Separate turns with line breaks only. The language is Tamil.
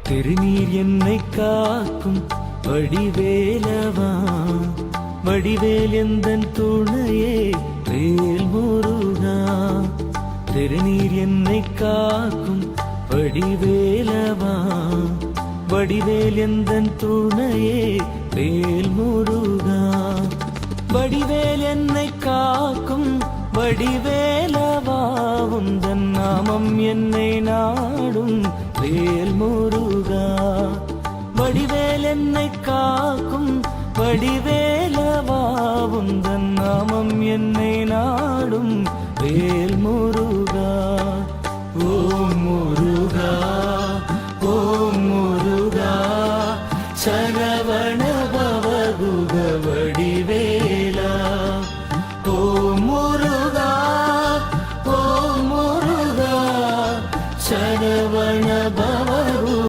திருநீர் என்னை காக்கும் வடிவேலவா, வடிவேல் எந்தன் துணையே வேல் முருகா. திருநீர் என்னை காக்கும் வடிவேலவா, வடிவேல் எந்தன் துணையே வேல் முருகா. வடிவேல் என்னை காக்கும் வடிவேலவா, உந்தன் நாமம் என்னை நாடும் வேல் முருகா. வடிவேல் என்னை காக்கும் வடிவேலவா, உந்தன் நாமம் என்னை நாடும் வேல் முருகா. ஓம் முருகா, ஓம்